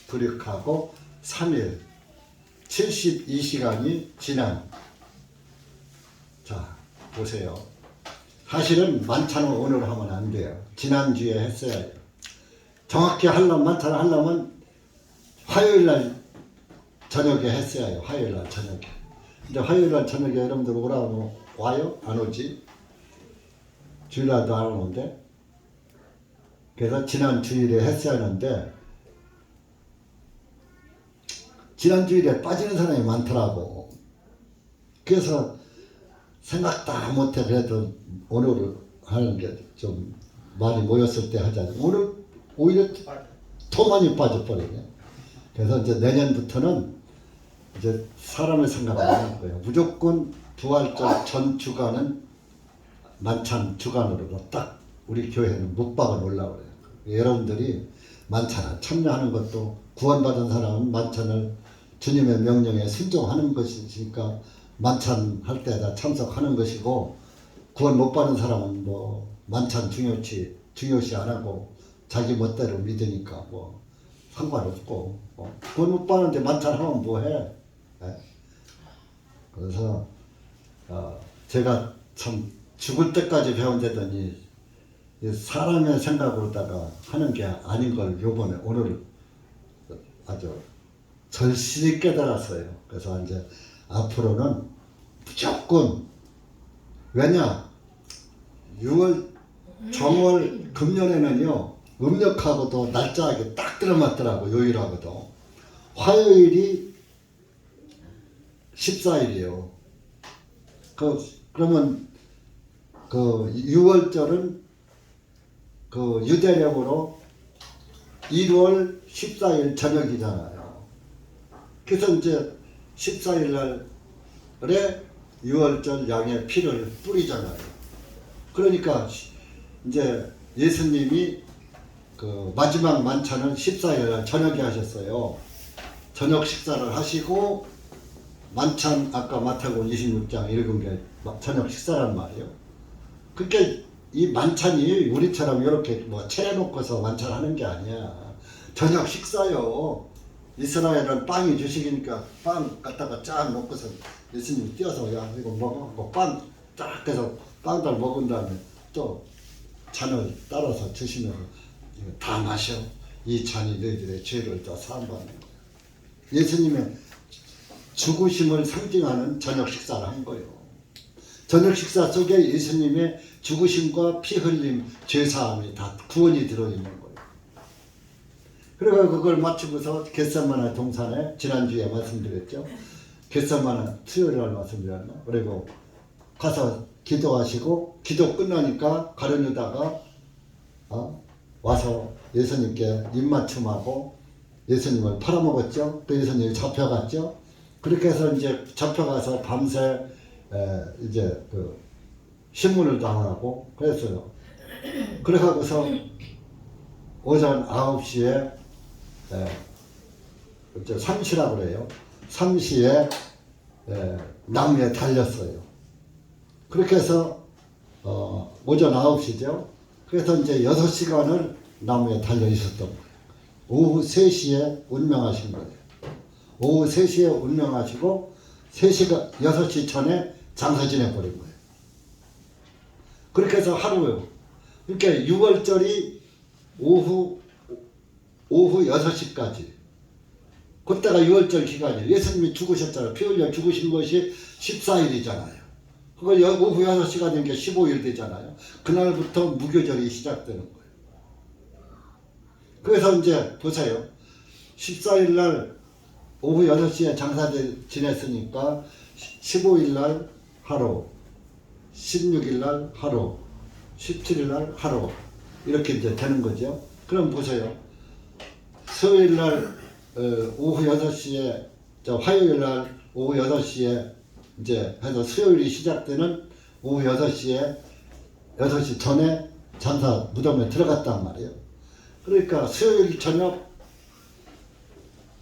불익하고 3일 72시간이 지난. 자 보세요. 사실은 만찬을 오늘 하면 안 돼요. 지난주에 했어야 해요. 정확히 만찬을 하려면 화요일날 저녁에 했어야 해요. 화요일날 저녁에. 근데 화요일날 저녁에 여러분들 오라고 와요? 안 오지? 주일날도 안 오는데. 그래서 지난 주일에 했어야 하는데 지난 주일에 빠지는 사람이 많더라고. 그래서 생각 다 못해. 그래도 오늘 하는 게 좀 많이 모였을 때 하자. 오늘 오히려 더 많이 빠져버리네. 그래서 이제 내년부터는 이제 사람의 생각을 안 할 거예요. 무조건 부활절 전 주간은 만찬 주간으로 딱 우리 교회는 묵박을 놓으려고 그래요. 여러분들이 만찬에 참여하는 것도 구원받은 사람은 만찬을 주님의 명령에 순종하는 것이니까 만찬 할 때다 참석하는 것이고, 구원 못 받은 사람은 뭐 만찬 중요시 안 하고 자기 멋대로 믿으니까 뭐 상관없고, 구원 못 받는데 만찬하면 뭐해? 그래서 제가 참 죽을 때까지 배운다더니 사람의 생각으로다가 하는 게 아닌 걸 요번에 오늘 아주 절실히 깨달았어요. 그래서 이제 앞으로는 무조건, 왜냐 6월 정월 금년에는요 음력하고도 날짜하게 딱 들어맞더라고. 요일하고도 화요일이 14일이에요. 그러면 그 6월절은 그 유대력으로 1월 14일 저녁이잖아요. 그래서 이제 14일 날에 6월절 양의 피를 뿌리잖아요. 그러니까 이제 예수님이 그 마지막 만찬을 14일 날 저녁에 하셨어요. 저녁 식사를 하시고 만찬 아까 마태복음 26장 읽은 게 저녁 식사란 말이에요. 그러니까 이 만찬이 우리처럼 이렇게 뭐 차려놓고서 만찬하는 게 아니야. 저녁 식사요. 이스라엘은 빵이 주식이니까 빵 갖다가 쫙 놓고서 예수님이 띄어서 야 이거 먹어. 빵 쫙 해서 빵들 먹은 다음에 또 잔을 따라서 주시면서 다 마셔. 이 잔이 너희들의 죄를 다 사함받는 거야. 예수님의 죽으심을 상징하는 저녁 식사를 한 거예요. 저녁 식사 속에 예수님의 죽으심과 피 흘림, 죄사함이 다 구원이 들어있는 거예요. 그래서 그걸 마치고서 겟세마네 동산에 지난주에 말씀드렸죠. 겟세마네 수요일 날 말씀드렸나? 그리고 가서 기도하시고 기도 끝나니까 가룟유다가 와서 예수님께 입맞춤하고 예수님을 팔아먹었죠. 또 예수님이 잡혀갔죠. 그렇게 해서 이제 잡혀가서 밤새 이제 그 신문을 당하고 그랬어요. 그래가고서 오전 9시에 삼시라고 그래요. 3시에 나무에 달렸어요. 그렇게 해서 오전 9시죠. 그래서 이제 6시간을 나무에 달려 있었던 거예요. 오후 3시에 운명하신 거예요. 오후 3시에 운명하시고 3시가 6시 전에 장사 지내버린 거예요. 그렇게 해서 하루요. 그러니까 6월절이 오후 6시까지. 그때가 6월절 기간이에요. 예수님이 죽으셨잖아요. 피 흘려 죽으신 것이 14일이잖아요. 그걸 오후 6시가 된 게 15일 되잖아요. 그날부터 무교절이 시작되는 거예요. 그래서 이제 보세요. 14일 날 오후 6시에 장사 지냈으니까 15일 날 하루, 16일 날 하루, 17일 날 하루 이렇게 이제 되는 거죠. 그럼 보세요. 수요일 날 오후 6시에 화요일 날 오후 6시에 이제 해서 수요일이 시작되는 오후 6시에 6시 전에 장사 무덤에 들어갔단 말이에요. 그러니까 수요일 저녁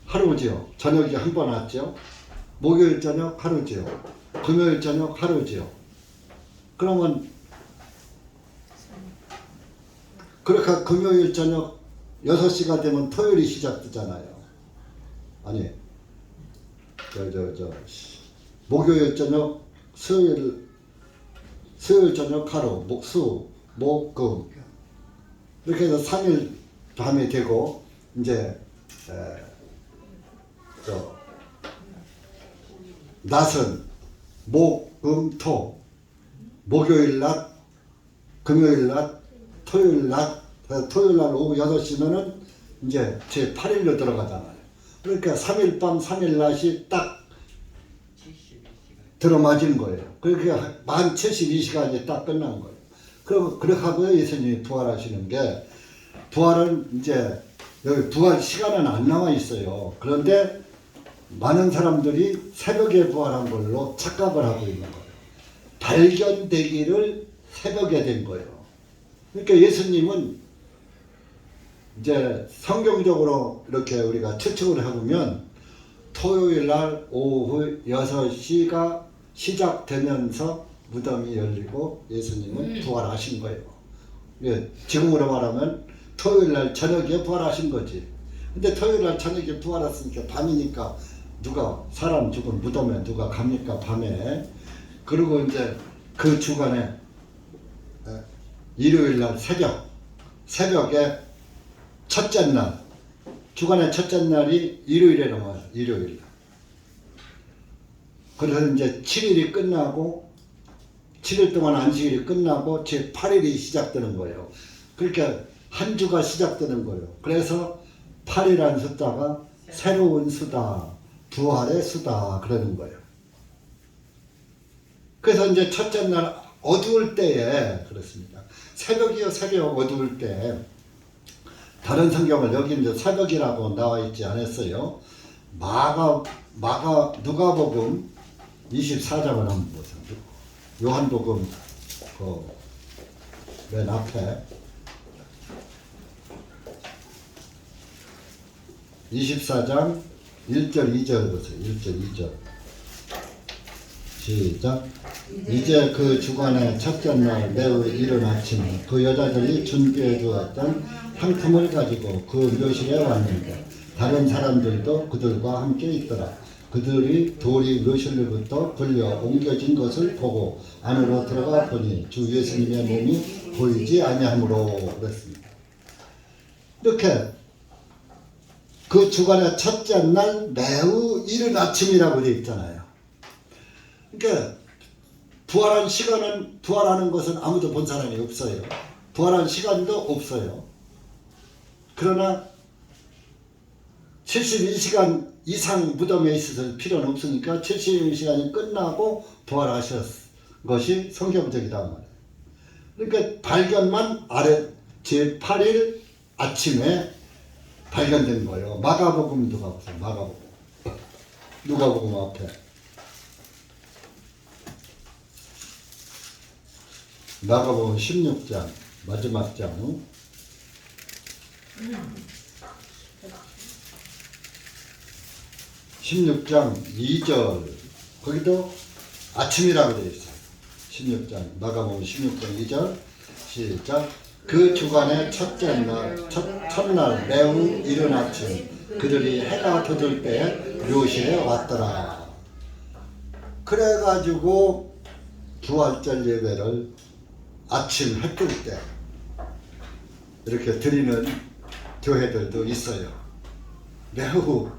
하루지요. 저녁이 한 번 왔죠. 목요일 저녁 하루지요. 금요일 저녁 하루지요. 그러면 그렇게 금요일 저녁 6시가 되면 토요일이 시작되잖아요. 아니 목요일 저녁 수요일 저녁 하루 목 금 이렇게 해서 3일 밤이 되고 이제 낮은 목, 금, 토 목요일 낮 금요일 낮 토요일 낮 토요일 날 오후 6시면은 이제 제 8일로 들어가잖아요. 그러니까 3일 밤 3일 낮이 딱 들어맞은 거예요. 그러니까 만 72시간이 딱 끝난 거예요. 그렇게 하고 예수님이 부활하시는 게, 부활은 이제 여기 부활 시간은 안 나와 있어요. 그런데 많은 사람들이 새벽에 부활한 걸로 착각을 하고 있는 거예요. 발견되기를 새벽에 된 거예요. 그러니까 예수님은 이제 성경적으로 이렇게 우리가 추측을 해보면 토요일 날 오후 6시가 시작되면서 무덤이 열리고 예수님은 부활하신 거예요. 예, 지금으로 말하면 토요일 날 저녁에 부활하신 거지. 근데 토요일 날 저녁에 부활했으니까 밤이니까 누가 사람 죽은 무덤에 누가 갑니까 밤에. 그리고 이제 그 주간에 일요일 날 새벽에 첫째 날, 주간의 첫째 날이 일요일에 넘어요. 일요일 날. 그래서 이제 7일이 끝나고 7일 동안 안식일이 끝나고 제 8일이 시작되는 거예요. 그러니까 한 주가 시작되는 거예요. 그래서 8이라는 숫자가 새로운 수다, 부활의 수다 그러는 거예요. 그래서 이제 첫째 날 어두울 때에 그렇습니다. 새벽이요, 새벽 어두울 때. 다른 성경을 여기 이제 새벽이라고 나와 있지 않았어요. 누가복음 24장을 한번 보세요. 요한복음 맨 앞에 24장 1절 2절 보세요. 1절 2절 시작. 이제 그 주간의 첫째 날 매우 이른 아침에 그 여자들이 준비해 주었던 상품을 가지고 그 묘실에 왔는데 다른 사람들도 그들과 함께 있더라. 그들이 돌이 묘실로부터 불려 옮겨진 것을 보고 안으로 들어가 보니 주 예수님의 몸이 보이지 아니하므로 그랬습니다. 이렇게 그 주간의 첫째 날 매우 이른 아침이라고 되어 있잖아요. 그러니까 부활한 시간은, 부활하는 것은 아무도 본 사람이 없어요. 부활한 시간도 없어요. 그러나 72시간 이상 무덤에 있을 필요는 없으니까 72시간이 끝나고 부활하신 것이 성경적이다 말이에요. 그러니까 발견만 제 8일 아침에 발견된 거예요. 마가복음도 가보세요. 마가복음. 누가복음 앞에. 마가복음 16장 마지막 장 16장 2절 거기도 아침이라고 되어 있어요. 16장 마가복음 16장 2절 시작. 그 주간의 첫째 날 첫날 매우 이른 아침 그들이 해가 돋을 때에 묘실에 왔더라. 그래가지고 부활절 예배를 아침 해 뜰 때 이렇게 드리는 교회들도 있어요. 매우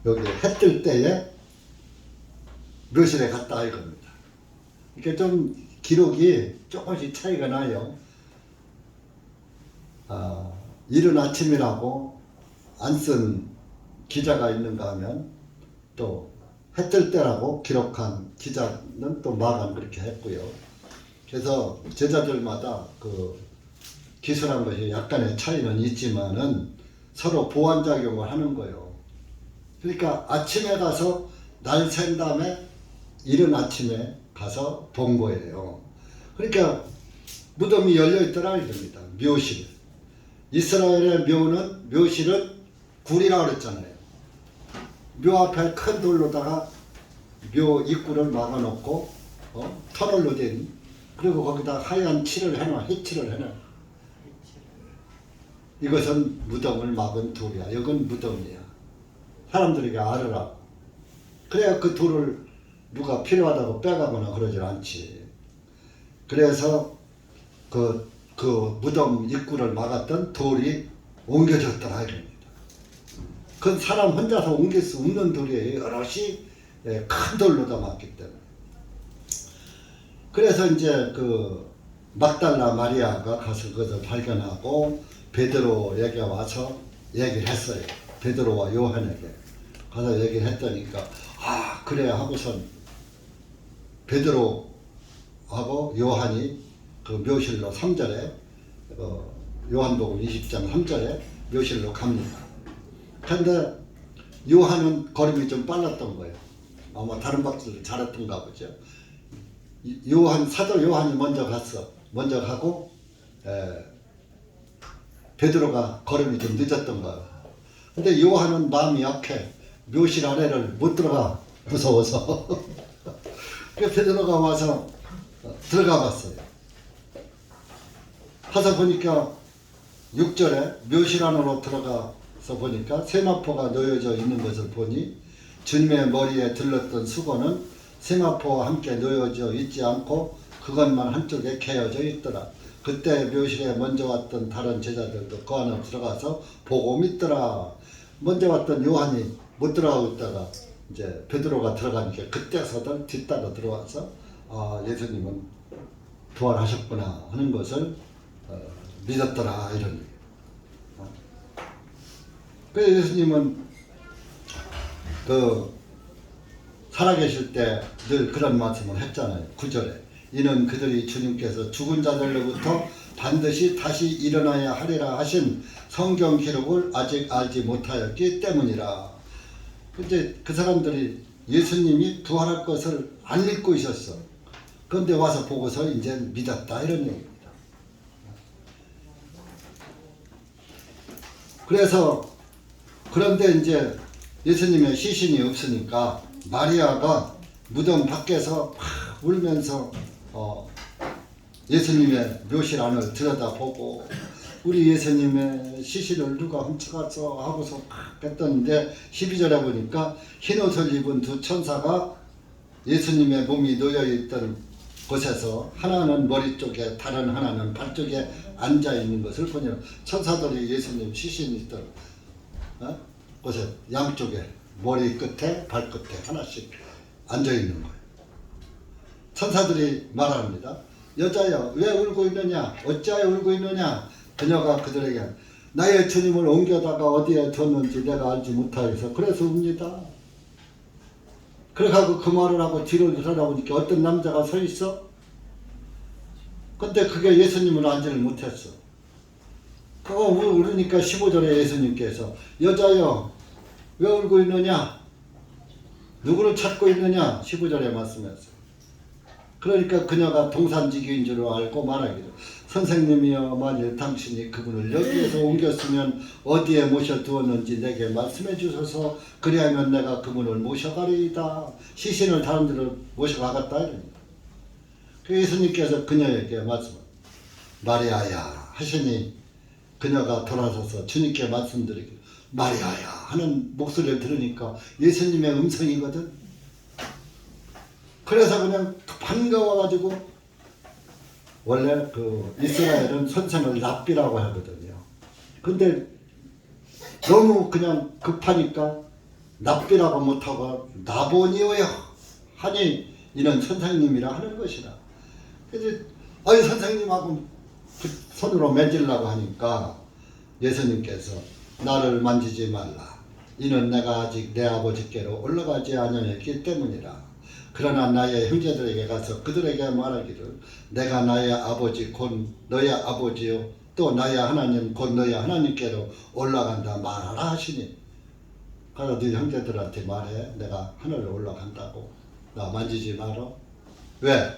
여기 해 뜰 때에 묘실에 갔다 이겁니다. 이렇게 좀 기록이 조금씩 차이가 나요. 이른 아침이라고 안 쓴 기자가 있는가 하면 또 해 뜰 때라고 기록한 기자는 또 마감 그렇게 했고요. 그래서 제자들마다 그 기술한 것이 약간의 차이는 있지만은 서로 보완작용을 하는 거예요. 그러니까 아침에 가서 날 샌 다음에 이른 아침에 가서 본 거예요. 그러니까 무덤이 열려있더라 이럽니다. 묘실. 이스라엘의 묘실은 굴이라고 그랬잖아요. 묘 앞에 큰 돌로다가 묘 입구를 막아놓고 터널로 된, 그리고 거기다 하얀 칠을 해놔, 해칠을 해놔. 이것은 무덤을 막은 돌이야. 이건 무덤이야. 사람들에게 알으라고. 그래야 그 돌을 누가 필요하다고 빼가거나 그러질 않지. 그래서 그 무덤 입구를 막았던 돌이 옮겨졌더라 이럽니다. 그건 사람 혼자서 옮길 수 없는 돌이에요. 여럿이 큰 돌로다 막기 때문에. 그래서 이제 그 막달라 마리아가 가서 그것을 발견하고 베드로에게 와서 얘기를 했어요. 베드로와 요한에게 가서 얘기를 했더니까 아 그래 하고선 베드로하고 요한이 그 묘실로 3절에 요한복음 20장 3절에 묘실로 갑니다. 그런데 요한은 걸음이 좀 빨랐던 거예요. 아마 다른 박사들 잘했던가 보죠. 사도 요한이 먼저 갔어. 먼저 가고 베드로가 걸음이 좀 늦었던 거야. 근데 요한은 마음이 약해. 묘실 아래를 못 들어가. 무서워서. 그래서 베드로가 와서 들어가 봤어요. 가서 보니까 6절에 묘실 안으로 들어가서 보니까 세마포가 놓여져 있는 것을 보니 주님의 머리에 들렀던 수건은 세마포와 함께 놓여져 있지 않고 그것만 한쪽에 개어져 있더라. 그때 묘실에 먼저 왔던 다른 제자들도 그 안으로 들어가서 보고 믿더라. 먼저 왔던 요한이 못 들어가고 있다가 이제 베드로가 들어가니까 그때서들 뒤따라 들어와서 아 예수님은 부활하셨구나 하는 것을 믿었더라 이런 얘기. 그래서 예수님은 그 살아계실 때 늘 그런 말씀을 했잖아요. 9절에 이는 그들이 주님께서 죽은 자들로부터 반드시 다시 일어나야 하리라 하신 성경 기록을 아직 알지 못하였기 때문이라. 근데 그 사람들이 예수님이 부활할 것을 안 믿고 있었어. 그런데 와서 보고서 이제 믿었다 이런 얘기입니다. 그래서 그런데 이제 예수님의 시신이 없으니까 마리아가 무덤 밖에서 막 울면서 예수님의 묘실 안을 들여다보고 우리 예수님의 시신을 누가 훔쳐갔어 하고서 막 했던데 12절에 보니까 흰옷을 입은 두 천사가 예수님의 몸이 놓여있던 곳에서 하나는 머리 쪽에 다른 하나는 발 쪽에 앉아있는 것을 보니 천사들이 예수님 시신이 있던 곳에 양쪽에 머리 끝에 발끝에 하나씩 앉아있는 거예요. 천사들이 말합니다. 여자여 왜 울고 있느냐 어찌하여 울고 있느냐. 그녀가 그들에게 나의 주님을 옮겨다가 어디에 뒀는지 내가 알지 못하여서 그래서 웁니다. 그래가지고 그 말을 하고 뒤로 돌아보니까 어떤 남자가 서 있어. 근데 그게 예수님을 알지를 못했어. 그거 울으니까 15절에 예수님께서 여자여 왜 울고 있느냐 누구를 찾고 있느냐 15절에 말씀했어요. 그러니까 그녀가 동산지기인 줄 알고 말하기를 선생님이여 만일 당신이 그분을 여기에서 옮겼으면 어디에 모셔두었는지 내게 말씀해 주셔서 그리하면 내가 그분을 모셔가리이다. 시신을 다른 데로 모셔가겠다 이럽니다. 그 예수님께서 그녀에게 말씀합니다. 마리아야 하시니 그녀가 돌아서서 주님께 말씀드리기를 마리아야 하는 목소리를 들으니까 예수님의 음성이거든. 그래서 그냥 반가워가지고 원래 그 이스라엘은 선생을 랍비라고 하거든요. 근데 너무 그냥 급하니까 랍비라고 못하고 나보니오여 하니 이는 선생님이라 하는 것이라. 그래서 아니 선생님하고 그 손으로 만지려고 하니까 예수님께서 나를 만지지 말라. 이는 내가 아직 내 아버지께로 올라가지 아니하였기 때문이라. 그러나 나의 형제들에게 가서 그들에게 말하기를 내가 나의 아버지 곧 너의 아버지요 또 나의 하나님 곧 너의 하나님께로 올라간다 말하라 하시니. 그래서 네 형제들한테 말해. 내가 하늘로 올라간다고. 나 만지지 마라. 왜?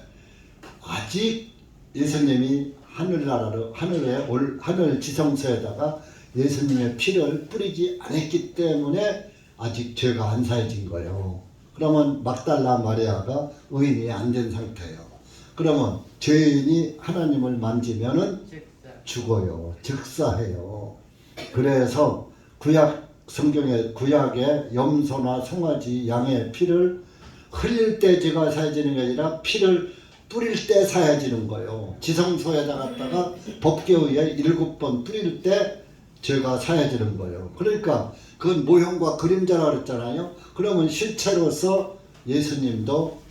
아직 예수님이 하늘나라로 하늘 지성소에다가 예수님의 피를 뿌리지 않았기 때문에 아직 죄가 안 사해진 거예요. 그러면 막달라 마리아가 의인이 안 된 상태예요. 그러면 죄인이 하나님을 만지면은 죽어요. 즉사해요. 그래서 구약의 염소나 송아지, 양의 피를 흘릴 때 죄가 사해지는 게 아니라 피를 뿌릴 때 사해지는 거예요. 지성소에다 갖다가 법궤에 의해 7번 뿌릴 때 죄가 사해지는 거예요. 그러니까 그건 모형과 그림자라 그랬잖아요. 그러면 실체로서 예수님도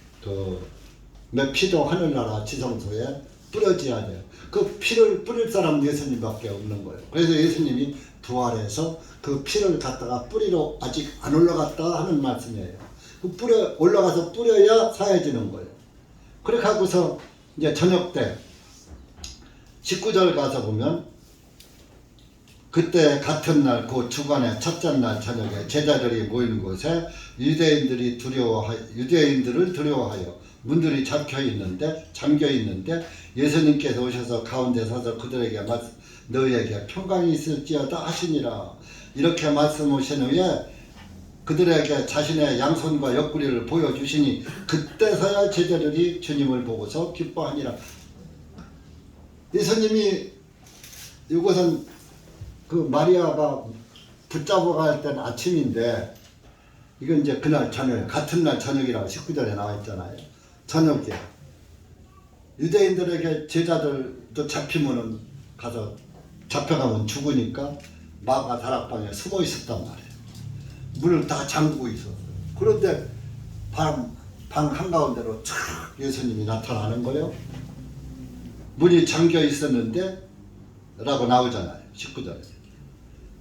내 피도 하늘나라 지성소에 뿌려져야 돼요. 그 피를 뿌릴 사람은 예수님밖에 없는 거예요. 그래서 예수님이 부활해서 그 피를 갖다가 뿌리러 아직 안 올라갔다 하는 말씀이에요. 그 올라가서 뿌려야 사해지는 거예요. 그렇게 하고서 이제 저녁 때 19절 가서 보면 그때 같은 날 그 주간의 첫째 날 저녁에 제자들이 모인 곳에 유대인들을 두려워하여 문들이 잠겨 있는데 예수님께서 오셔서 가운데 서서 그들에게 너희에게 평강이 있을지어다 하시니라. 이렇게 말씀하신 후에 그들에게 자신의 양손과 옆구리를 보여주시니 그때서야 제자들이 주님을 보고서 기뻐하니라. 예수님이 이것은 그 마리아가 붙잡아 갈 때는 아침인데 이건 이제 그날 저녁, 같은 날 저녁이라고 19절에 나와 있잖아요. 저녁이야. 유대인들에게 제자들도 잡히면은 가서 잡혀가면 죽으니까 마가 다락방에 숨어 있었단 말이에요. 문을 다 잠그고 있었어요. 그런데 방 한가운데로 촥 예수님이 나타나는 거예요. 문이 잠겨 있었는데 라고 나오잖아요. 19절에.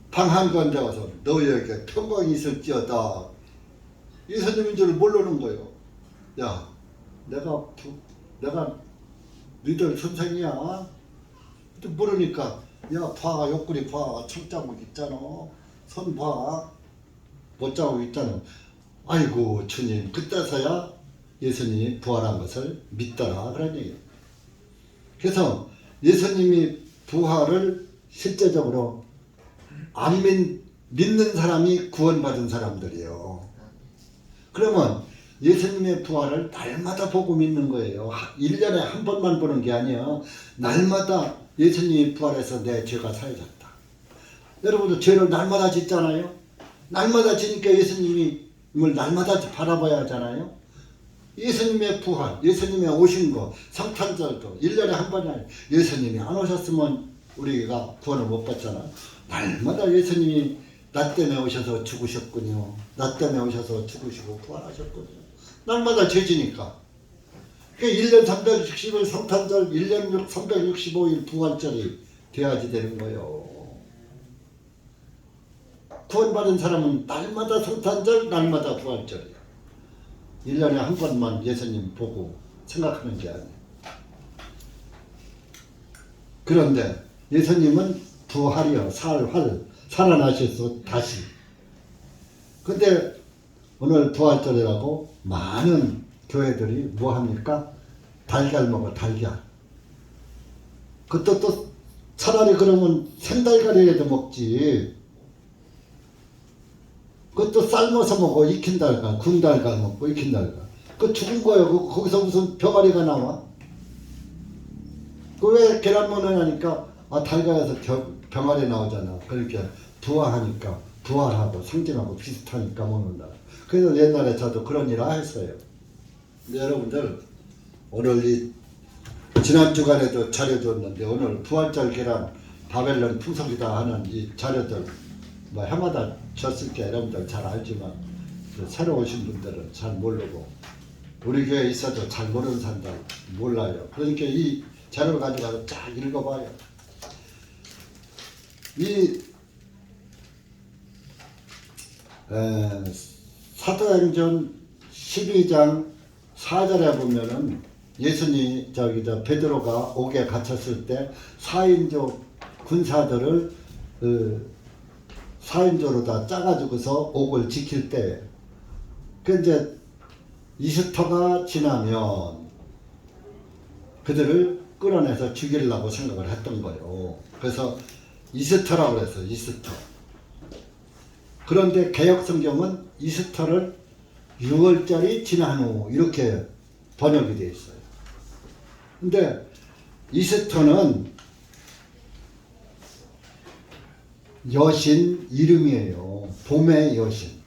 방 한가운데 와서 너희에게 평강이 있을지어다. 예수님인 줄 모르는 거예요. 야, 내가 너희들 선생이야. 모르니까 야, 봐, 옆구리 봐, 청자국 있잖아. 손 봐, 못자국 있잖아. 아이고 주님, 그때서야 예수님이 부활한 것을 믿더라 그런 얘기예요. 그래서 예수님이 부활을 실제적으로 안 믿는 사람이 구원받은 사람들이에요. 그러면 예수님의 부활을 날마다 보고 믿는 거예요. 1년에 한 번만 보는 게 아니에요. 날마다 예수님이 부활해서 내 죄가 사해졌다. 여러분도 죄를 날마다 짓잖아요. 날마다 지니까 예수님을 날마다 바라봐야 하잖아요. 예수님의 부활, 예수님의 오신 거, 성탄절도 1년에 한 번이 아니에요. 예수님이 안 오셨으면 우리가 구원을 못 받잖아. 날마다 예수님이 나 때문에 오셔서 죽으셨군요. 나 때문에 오셔서 죽으시고 부활하셨군요. 날마다 죄지니까. 그러니까 1년 360일 성탄절, 1년 365일 부활절이 돼야지 되는 거예요. 구원받은 사람은 날마다 성탄절, 날마다 부활절이에요. 1년에 한 번만 예수님 보고 생각하는 게 아니에요. 그런데 예수님은 부활이요, 살아나셔서 다시. 근데 오늘 부활절이라고 많은 교회들이 뭐 합니까? 달걀 먹어, 달걀. 그것도 또 차라리 그러면 생달걀이라도 먹지. 그것도 삶아서 먹어. 익힌 달걀, 군 달걀 먹고 익힌 달걀. 그거 죽은 거예요. 거기서 무슨 병아리가 나와? 그 왜 계란 먹으니까 달걀에서 병아리 나오잖아. 그러니까 부화하니까 부활하고 상징하고 비슷하니까 먹는다. 그래서 옛날에 저도 그런 일을 했어요. 근데 여러분들 오늘 지난 주간에도 자료 줬는데 오늘 부활절 계란 바벨론 풍속이다 하는 이 자료들 뭐 해마다 줬을 게 여러분들 잘 알지만 새로 오신 분들은 잘 모르고 우리 교회에 있어도 잘 모르는 사람들 몰라요. 그러니까 이 자료를 가져가서 쫙 읽어봐요. 이 사도행전 12장 4절에 보면은 예수님 베드로가 옥에 갇혔을 때 4인조 군사들을 4인조로 다 짜가지고서 옥을 지킬 때, 그 이제 이스터가 지나면 그들을 끌어내서 죽이려고 생각을 했던 거예요. 그래서 이스터라고 그랬어요. 이스터. 그런데 개역성경은 이스터를 6월절이 지난 후 이렇게 번역이 되어 있어요. 근데 이스터는 여신 이름이에요. 봄의 여신.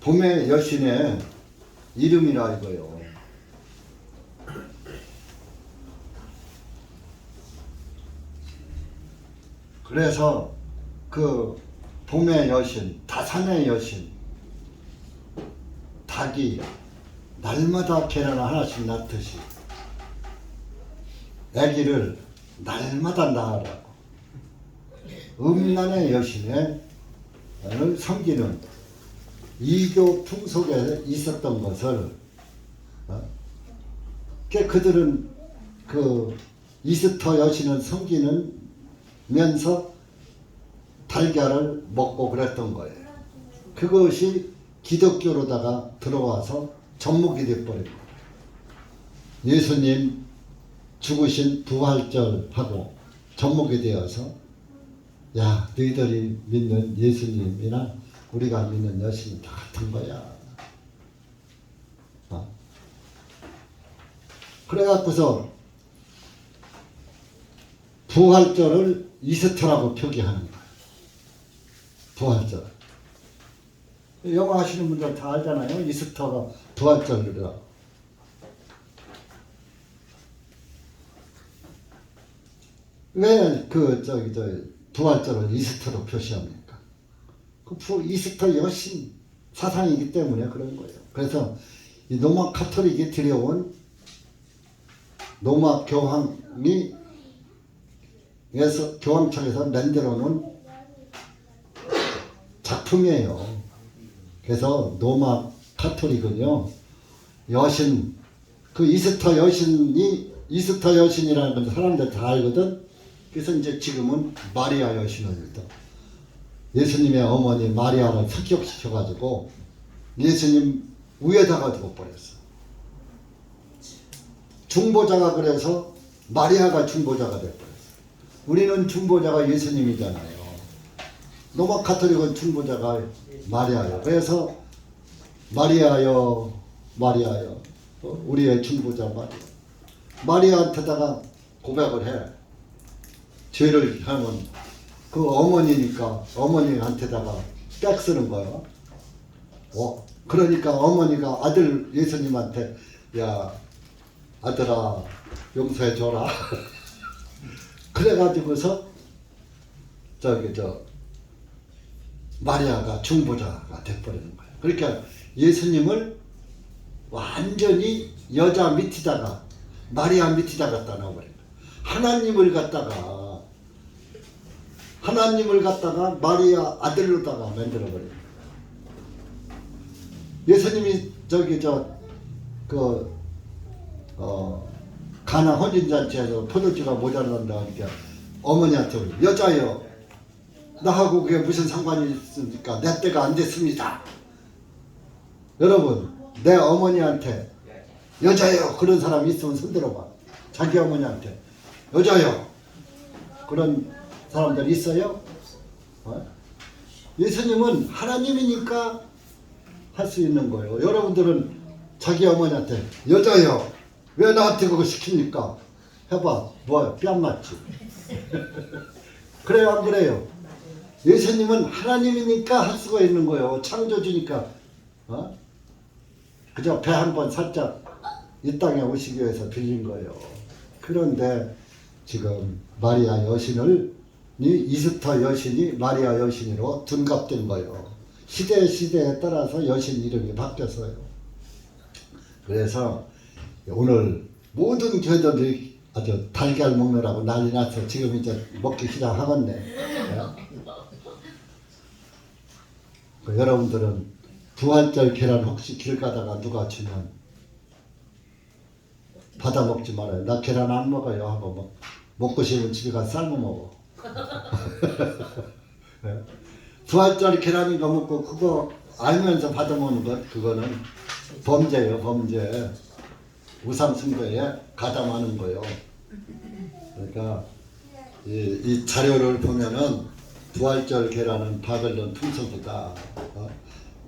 봄의 여신의 이름이라 이거요. 그래서 그 봄의 여신, 다산의 여신, 닭이 날마다 계란을 하나씩 낳듯이 아기를 날마다 낳으라고 음란의 여신을 섬기는 이교 풍속에 있었던 것을 그들은 그 이스터 여신을 섬기면서 달걀을 먹고 그랬던 거예요. 그것이 기독교로다가 들어와서 접목이 돼버립니다. 예수님 죽으신 부활절하고 접목이 되어서 야, 너희들이 믿는 예수님이나 우리가 믿는 여신은 다 같은 거야. 그래갖고서 부활절을 이스터라고 표기하는 거예요. 부활절. 영어 하시는 분들 다 알잖아요. 이스터가 부활절이라고. 왜 부활절을 이스터로 표시합니까? 이스터 여신 사상이기 때문에 그런 거예요. 그래서 이 로마 카톨릭이 들여온 로마 교황청에서 만들어 놓은 작품이에요. 그래서 로마 카톨릭은요, 여신, 그 이스터 여신이라는 건 사람들 다 알거든. 그래서 이제 지금은 마리아 여신을 믿어. 예수님의 어머니 마리아를 습격시켜가지고 예수님 위에다가 두고 버렸어. 중보자가 그래서 마리아가 중보자가 돼버렸어. 우리는 중보자가 예수님이잖아요. 로마 카톨릭은 중보자가 마리아요. 그래서 마리아요, 우리의 중보자 마리아. 마리아한테다가 고백을 해. 죄를 하면 그 어머니니까 어머니한테다가 백 쓰는 거예요. 그러니까 어머니가 아들 예수님한테 야 아들아 용서해 줘라. 그래가지고서 마리아가 중보자가 돼버리는 거예요. 그러니까 예수님을 완전히 여자 밑에다가 마리아 밑에다가 갖다 놔버린 거예요. 하나님을 갖다가 마리아 아들로다가 만들어버린 거예요. 예수님이 가나 혼인잔치에서 포도주가 모자란다 하니까 어머니한테 여자여 나하고 그게 무슨 상관이 있습니까? 내 때가 안 됐습니다. 여러분 내 어머니한테 여자여 그런 사람이 있으면 손들어봐. 자기 어머니한테 여자여 그런 사람들 있어요? 예수님은 하나님이니까 할 수 있는 거예요. 여러분들은 자기 어머니한테 여자여 왜 나한테 그거 시킵니까? 해봐. 뭐야? 뺨 맞지? 그래요 안 그래요? 예수님은 하나님이니까 할 수가 있는 거예요. 창조주니까. 그저 배 한 번 살짝 이 땅에 오시기 위해서 빌린 거예요. 그런데 지금 마리아 여신을 이스터 여신이 마리아 여신으로 둔갑된 거예요. 시대에 따라서 여신 이름이 바뀌었어요. 그래서 오늘 모든 교회들이 아주 달걀 먹느라고 난리 났어. 지금 이제 먹기 시작하겠네. 그 여러분들은 부활절 계란 혹시 길 가다가 누가 주면 받아 먹지 말아요. 나 계란 안 먹어요 하고 먹고 싶으면 집에 가서 삶아 먹어. 부활절 계란인가 먹고 그거 알면서 받아 먹는 것 그거는 범죄예요. 범죄. 우상숭배에 가담하는 거예요. 그러니까 이 자료를 보면은 부활절 계란은 바벨론 풍속이다.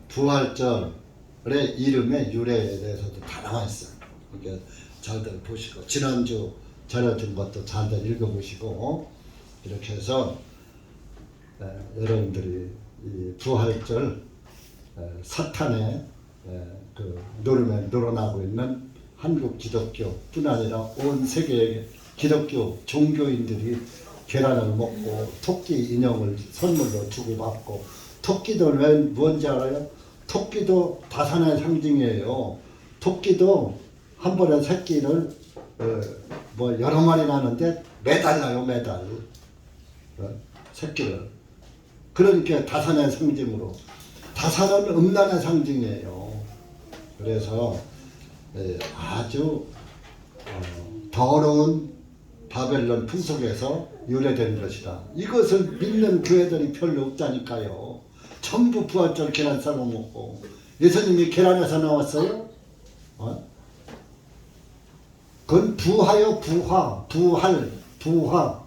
부활절의 이름의 유래에 대해서도 다 나와 있어요. 그러니까 잘들 보시고 지난주 자료 준 것도 잘들 읽어보시고 이렇게 해서 여러분들이 이 부활절 사탄의 그 노름에 늘어나고 있는 한국 기독교뿐 아니라 온 세계의 기독교 종교인들이 계란을 먹고 토끼 인형을 선물로 주고받고 토끼도 왜 뭔지 알아요? 토끼도 다산의 상징이에요. 토끼도 한 번에 새끼를 뭐 여러 마리 나는데 매달라요. 매달 새끼를. 그러니까 다산의 상징으로 다산은 음란의 상징이에요. 그래서 아주 더러운 바벨론 풍속에서 유래된 것이다. 이것을 믿는 교회들이 별로 없다니까요. 전부 부활절 계란 삶아 먹고 예수님이 계란에서 나왔어요? 그건 부하요 부화, 부활, 부화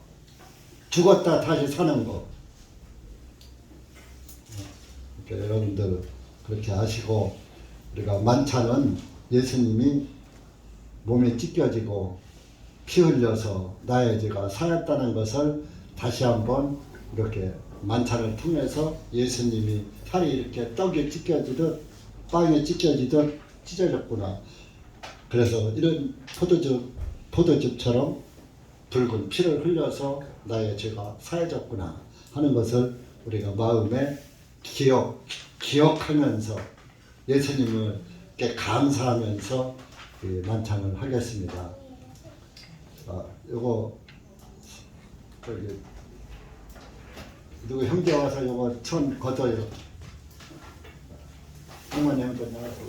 죽었다 다시 사는 거. 그러니까 여러분들 그렇게 아시고 우리가 만찬은 예수님이 몸에 찢겨지고 피 흘려서 나의 죄가 사였다는 것을 다시 한번 이렇게 만찬을 통해서 예수님이 살이 이렇게 떡에 찢겨지듯 빵에 찢겨지듯 찢어졌구나. 그래서 이런 포도즙처럼 붉은 피를 흘려서 나의 죄가 사해졌구나 하는 것을 우리가 마음에 기억하면서 예수님을 감사하면서 만찬을 하겠습니다. 요거 저기 누구 형제 와서 요거 천 걷어요. 어머니 한번 나와서.